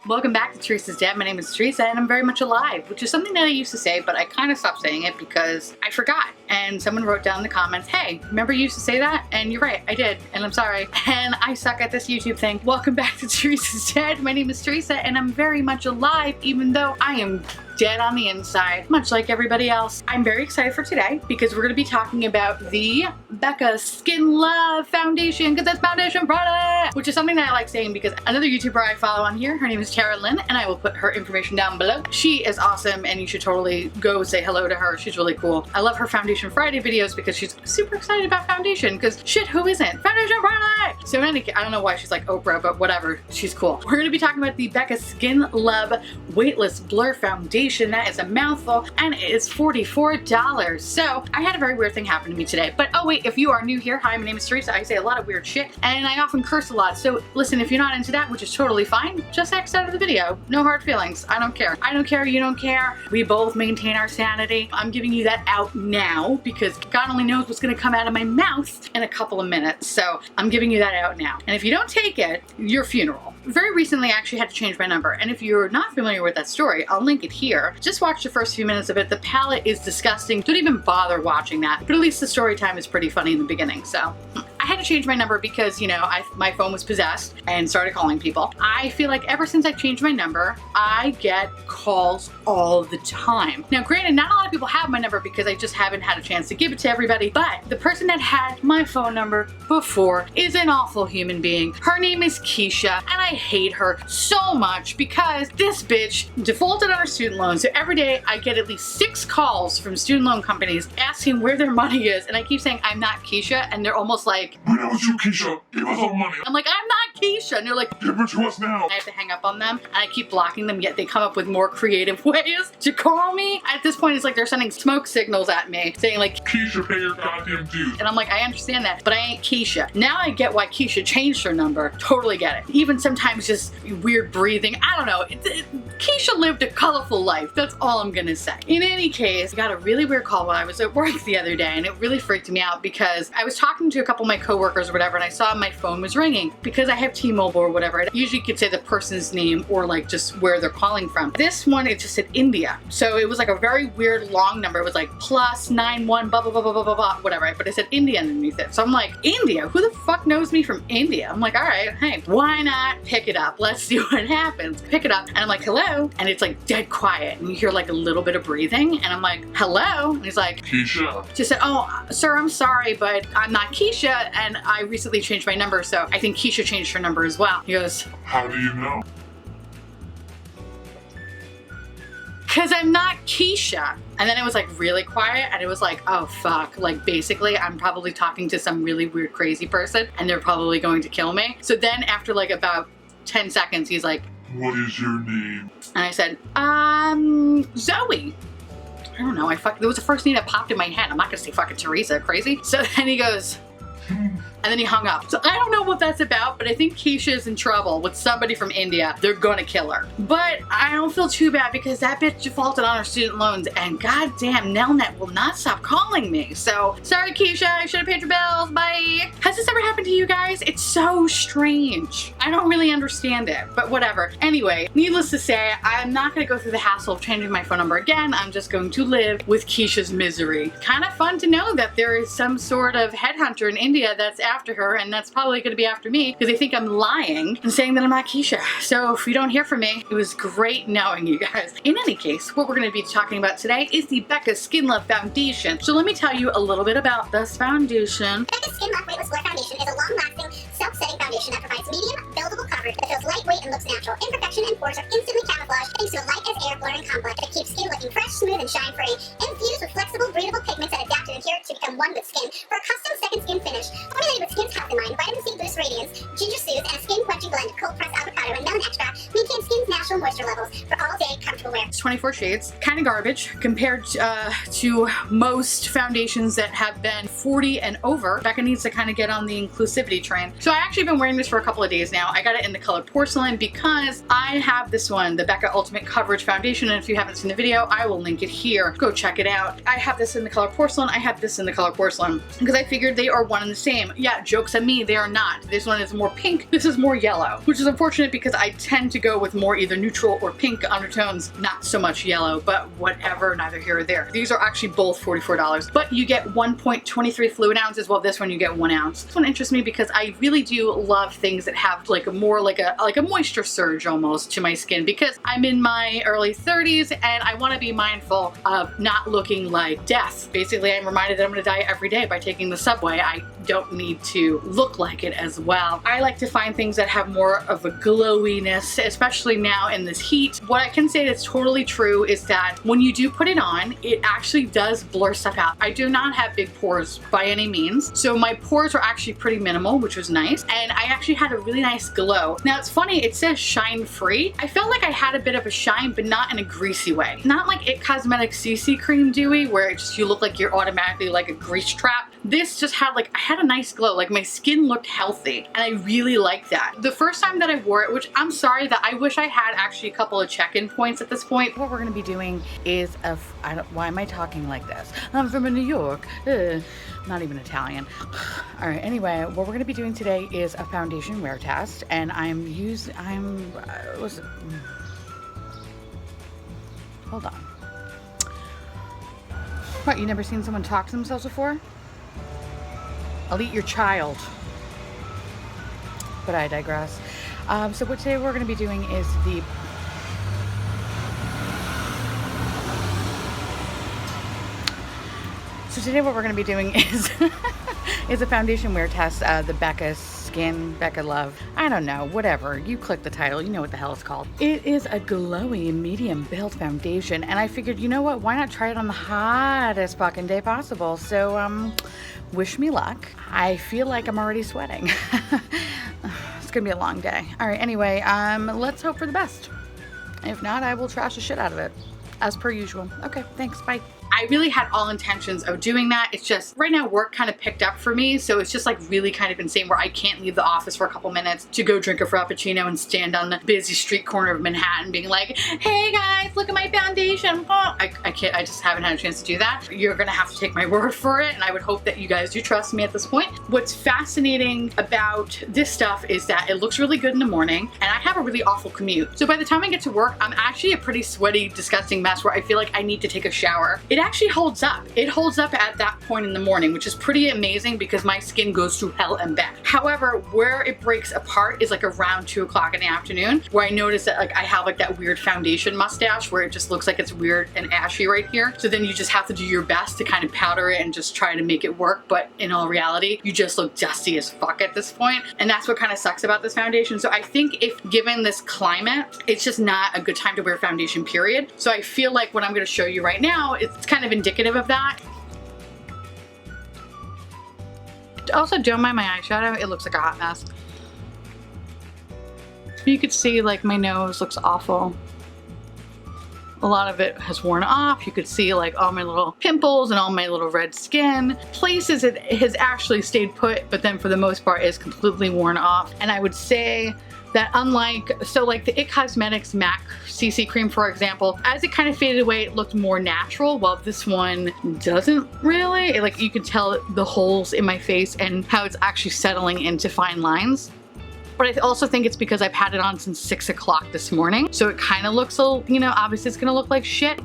Welcome back to Theresa's Dad. My name is Theresa and I'm very much alive, which is something that I used to say, but I kind of stopped saying it because I forgot. And someone wrote down in the comments, hey, remember you used to say that? And you're right, I did, and I'm sorry. And I suck at this YouTube thing. Welcome back to Theresa's Dad. My name is Theresa and I'm very much alive, even though I am dead on the inside, much like everybody else. I'm very excited for today because we're going to be talking about the Becca Skin Love Foundation, because it's Foundation Friday, which is something that I like saying because another YouTuber I follow on here, her name is Lynn, and I will put her information down below. She is awesome and you should totally go say hello to her. She's really cool. I love her Foundation Friday videos because she's super excited about foundation, because shit, who isn't? Foundation Friday! So I don't know why she's like Oprah, but whatever, she's cool. We're going to be talking about the Becca Skin Love Weightless Blur Foundation. That is a mouthful and it is $44. So I had a very weird thing happen to me today. But oh wait, if you are new here, hi, my name is Theresa. I say a lot of weird shit and I often curse a lot. So listen, if you're not into that, which is totally fine, just X out of the video. No hard feelings. I don't care. I don't care. You don't care. We both maintain our sanity. I'm giving you that out now because God only knows what's going to come out of my mouth in a couple of minutes. So I'm giving you that out now. And if you don't take it, your funeral. Very recently, I actually had to change my number. And if you're not familiar with that story, I'll link it here. Just watch the first few minutes of it. The palette is disgusting. Don't even bother watching that. But at least the story time is pretty funny in the beginning. So I had to change my number because, you know, my phone was possessed and started calling people. I feel like ever since I changed my number, I get calls all the time. Now, granted, not a lot of people have my number because I just haven't had a chance to give it to everybody, but the person that had my phone number before is an awful human being. Her name is Keisha, and I hate her so much because this bitch defaulted on her student loan. So every day I get at least 6 calls from student loan companies asking where their money is, and I keep saying I'm not Keisha, and they're almost like, "When it was you, Keisha, give us our money." I'm like, I'm not Keisha, and they're like, "Give it to us now." I have to hang up on them, and I keep blocking them, yet they come up with more creative ways to call me. At this point, it's like they're sending smoke signals at me, saying like, "Keisha, pay your goddamn dues." And I'm like, I understand that, but I ain't Keisha. Now I get why Keisha changed her number. Totally get it. Even sometimes just weird breathing. I don't know. Keisha lived a colorful life. That's all I'm gonna say. In any case, I got a really weird call while I was at work the other day, and it really freaked me out because I was talking to a couple of my coworkers or whatever, and I saw my phone was ringing because I have T-Mobile or whatever. I usually could say the person's name or like just where they're calling from. This one, it just said India. So it was like a very weird long number. It was like +91 blah blah blah blah blah blah blah whatever, but it said India underneath it. So I'm like, India? Who the fuck knows me from India? I'm like, all right, hey, why not pick it up? Let's see what happens. Pick it up, and I'm like, hello, and it's like dead quiet, and you hear like a little bit of breathing, and I'm like, hello, and he's like, "Keisha." She said, oh, sir, I'm sorry, but I'm not Keisha, and I recently changed my number, so I think Keisha changed her number as well. He goes, "How do you know?" "Cause I'm not Keisha." And then it was like really quiet, and it was like, oh fuck, like basically I'm probably talking to some really weird crazy person and they're probably going to kill me. So then after like about 10 seconds, he's like, "What is your name?" and I said, Zoe. I don't know, that was the first name that popped in my head. I'm not gonna say fucking Theresa, crazy? So then he goes, and then he hung up. So I don't know what that's about, but I think Keisha is in trouble with somebody from India. They're gonna kill her. But I don't feel too bad because that bitch defaulted on her student loans, and goddamn, Nelnet will not stop calling me. So sorry, Keisha, I should have paid your bills. Bye. Has this ever happened to you guys? It's so strange. I don't really understand it, but whatever. Anyway, needless to say, I'm not gonna go through the hassle of changing my phone number again. I'm just going to live with Keisha's misery. Kind of fun to know that there is some sort of headhunter in India that's after her, and that's probably going to be after me because they think I'm lying and saying that I'm not Keisha. So if you don't hear from me, it was great knowing you guys. In any case, what we're going to be talking about today is the Becca Skin Love Foundation. So let me tell you a little bit about this foundation. Becca Skin Love Weightless Blur Foundation is a long-lasting, self-setting foundation that provides medium, buildable coverage that feels lightweight and looks natural. Imperfection and pores are instantly camouflaged thanks to a light-as-air blurring complex that keeps skin looking fresh, smooth, and shine-free. Infused with flexible, breathable pigments that adapt and adhere to become one with skin for a custom second skin finish. Formulated with skin's health in mind, vitamin C boosts radiance, ginger soothes, and a skin quenching blend of cold pressed avocado and lemon extract maintains skin's natural moisture levels for all day comfort comfortable wear. It's 24 shades, kind of garbage compared to most foundations that have been 40 and over. Becca needs to kind of get on the inclusivity train. So I actually been wearing this for a couple of days now. I got it in the color porcelain because I have this one, the Becca Ultimate Coverage Foundation, and if you haven't seen the video, I will link it here. Go check it out. I have this in the color porcelain. I have this in the color porcelain because I figured they are one and the same. Yeah, jokes on me, they are not. This one is more pink, this is more yellow, which is unfortunate because I tend to go with more either neutral or pink undertones, not so much yellow, but whatever, neither here or there. These are actually both $44, but you get 1.23 fluid ounces, while this one you get 1 ounce. This one interests me because I really do love things that have like a more like a moisture surge almost to my skin, because I'm in my early 30s and I want to be mindful of not looking like death. Basically, I'm reminded that I'm going to die every day by taking the subway. I don't need to look like it as well. I like to find things that have more of a glowiness, especially now in this heat. What I can say that's totally true is that when you do put it on, it actually does blur stuff out. I do not have big pores by any means, so my pores are actually pretty minimal, which was nice, and I actually had a really nice glow. Now it's funny, it says shine free. I felt like I had a bit of a shine, but not in a greasy way. Not like It Cosmetics CC Cream Dewy, where it just, you look like you're automatically like a grease trap. This just had like, I had a nice glow, like my skin looked healthy, and I really liked that. The first time that I wore it, which I'm sorry that I wish I had actually a couple of check-in points at this point. What we're gonna be doing is why am I talking like this? I'm from New York, not even Italian. All right, anyway, what we're gonna be doing today is a foundation wear test, and hold on. What, you never seen someone talk to themselves before? I'll eat your child. But I digress. So what today we're going to be doing is is a foundation wear test. The Becca Skin, Becca Love, I don't know, whatever. You click the title, you know what the hell it's called. It is a glowy medium build foundation, and I figured, you know what, why not try it on the hottest fucking day possible? So, wish me luck. I feel like I'm already sweating. It's gonna be a long day. All right, anyway, let's hope for the best. If not, I will trash the shit out of it, as per usual. Okay, thanks, bye. I really had all intentions of doing that. It's just right now work kind of picked up for me, so it's just like really kind of insane where I can't leave the office for a couple minutes to go drink a Frappuccino and stand on the busy street corner of Manhattan being like, hey guys, look at my foundation. Oh, I can't, I just haven't had a chance to do that. You're gonna have to take my word for it, and I would hope that you guys do trust me at this point. What's fascinating about this stuff is that it looks really good in the morning, and I have a really awful commute. So by the time I get to work, I'm actually a pretty sweaty, disgusting mess where I feel like I need to take a shower. It actually holds up. It holds up at that point in the morning, which is pretty amazing because my skin goes through hell and back. However, where it breaks apart is like around 2 o'clock in the afternoon, where I notice that like I have like that weird foundation mustache where it just looks like it's weird and ashy right here. So then you just have to do your best to kind of powder it and just try to make it work. But in all reality, you just look dusty as fuck at this point. And that's what kind of sucks about this foundation. So I think if given this climate, it's just not a good time to wear foundation, period. So I feel like what I'm going to show you right now, it's kind of indicative of that. Also, don't mind my eyeshadow, it looks like a hot mess. You could see like my nose looks awful. A lot of it has worn off. You could see like all my little pimples and all my little red skin. Places it has actually stayed put, but then for the most part is completely worn off. And I would say that unlike, so like the It Cosmetics MAC CC cream, for example, as it kind of faded away, it looked more natural, while this one doesn't really. Like you can tell the holes in my face and how it's actually settling into fine lines. But I also think it's because I've had it on since 6 o'clock this morning. So it kind of looks, you know, obviously it's gonna look like shit.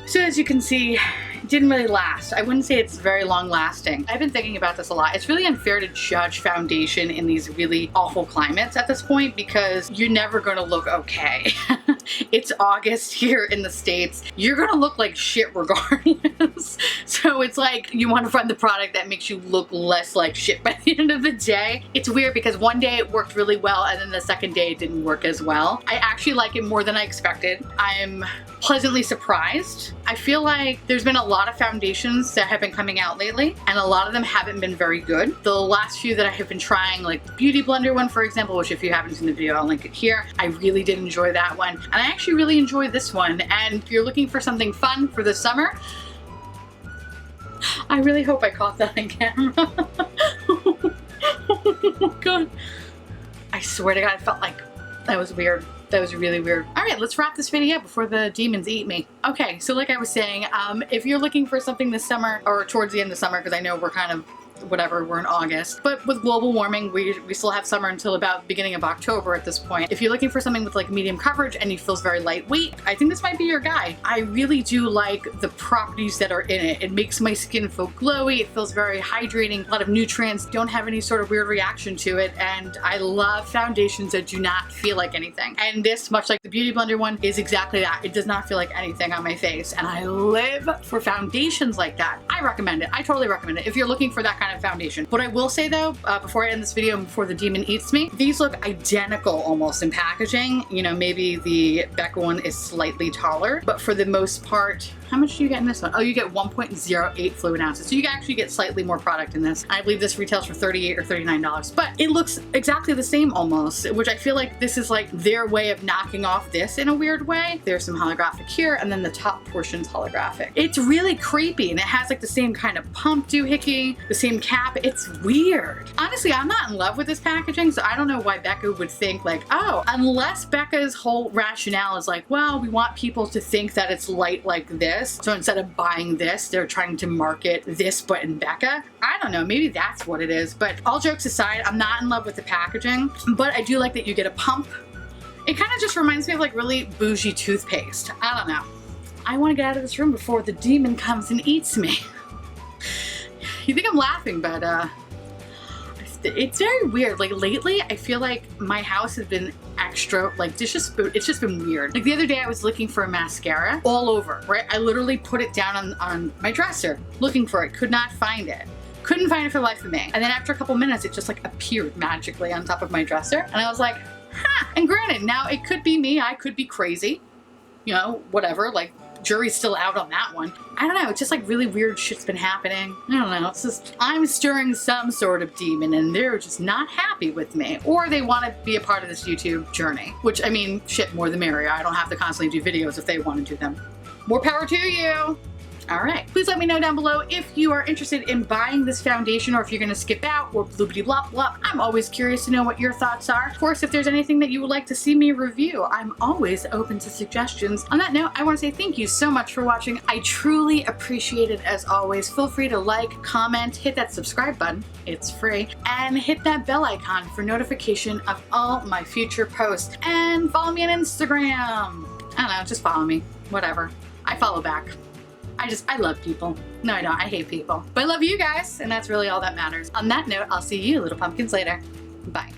So as you can see, it didn't really last. I wouldn't say it's very long lasting. I've been thinking about this a lot. It's really unfair to judge foundation in these really awful climates at this point because you're never gonna look okay. It's August here in the States. You're gonna look like shit regardless. So it's like you wanna find the product that makes you look less like shit by the end of the day. It's weird because one day it worked really well and then the second day it didn't work as well. I actually like it more than I expected. I'm pleasantly surprised. I feel like there's been a lot of foundations that have been coming out lately, and a lot of them haven't been very good. The last few that I have been trying, like the Beauty Blender one, for example, which if you haven't seen the video, I'll link it here. I really did enjoy that one, and I actually really enjoy this one. And if you're looking for something fun for the summer, I really hope I caught that on camera. Oh my God. I swear to God, I felt like that was weird. That was really weird. All right, let's wrap this video up before the demons eat me. Okay, so like I was saying, if you're looking for something this summer, or towards the end of summer, because I know we're kind of whatever, we're in August, but with global warming, we still have summer until about beginning of October at this point. If you're looking for something with like medium coverage and it feels very lightweight, I think this might be your guy. I really do like the properties that are in it. It makes my skin feel glowy, it feels very hydrating, a lot of nutrients, don't have any sort of weird reaction to it, and I love foundations that do not feel like anything. And this, much like the Beauty Blender one, is exactly that. It does not feel like anything on my face, and I live for foundations like that. I recommend it. I totally recommend it if you're looking for that kind of foundation. What I will say though, before I end this video and before the demon eats me, these look identical almost in packaging. You know, maybe the Becca one is slightly taller, but for the most part, how much do you get in this one? Oh, you get 1.08 fluid ounces. So you actually get slightly more product in this. I believe this retails for $38 or $39, but it looks exactly the same almost, which I feel like this is like their way of knocking off this in a weird way. There's some holographic here, and then the top portion's holographic. It's really creepy, and it has like the same kind of pump doohickey, the same cap. It's weird. Honestly, I'm not in love with this packaging, so I don't know why Becca would think like, oh, unless Becca's whole rationale is like, well, we want people to think that it's light like this, so instead of buying this, they're trying to market this but in Becca. I don't know, maybe that's what it is, but all jokes aside, I'm not in love with the packaging, but I do like that you get a pump. It kind of just reminds me of like really bougie toothpaste. I don't know. I want to get out of this room before the demon comes and eats me. You think I'm laughing, but it's very weird. Like lately, I feel like my house has been extra, like it's just been weird. Like the other day I was looking for a mascara all over, right? I literally put it down on my dresser, looking for it, could not find it. Couldn't find it for the life of me. And then after a couple minutes, it just like appeared magically on top of my dresser. And I was like, huh. And granted, now it could be me, I could be crazy, you know, whatever, like jury's still out on that one. I don't know, it's just like really weird shit's been happening. I don't know, it's just, I'm stirring some sort of demon and they're just not happy with me. Or they want to be a part of this YouTube journey. Which, I mean, shit, more the merrier. I don't have to constantly do videos if they want to do them. More power to you! Alright, please let me know down below if you are interested in buying this foundation or if you're going to skip out or bloopity blop blop. I'm always curious to know what your thoughts are. Of course, if there's anything that you would like to see me review, I'm always open to suggestions. On that note, I want to say thank you so much for watching. I truly appreciate it as always. Feel free to like, comment, hit that subscribe button, it's free, and hit that bell icon for notification of all my future posts. And follow me on Instagram. I don't know, just follow me, whatever. I follow back. I love people. No, I don't. I hate people. But I love you guys, and that's really all that matters. On that note, I'll see you little pumpkins later. Bye.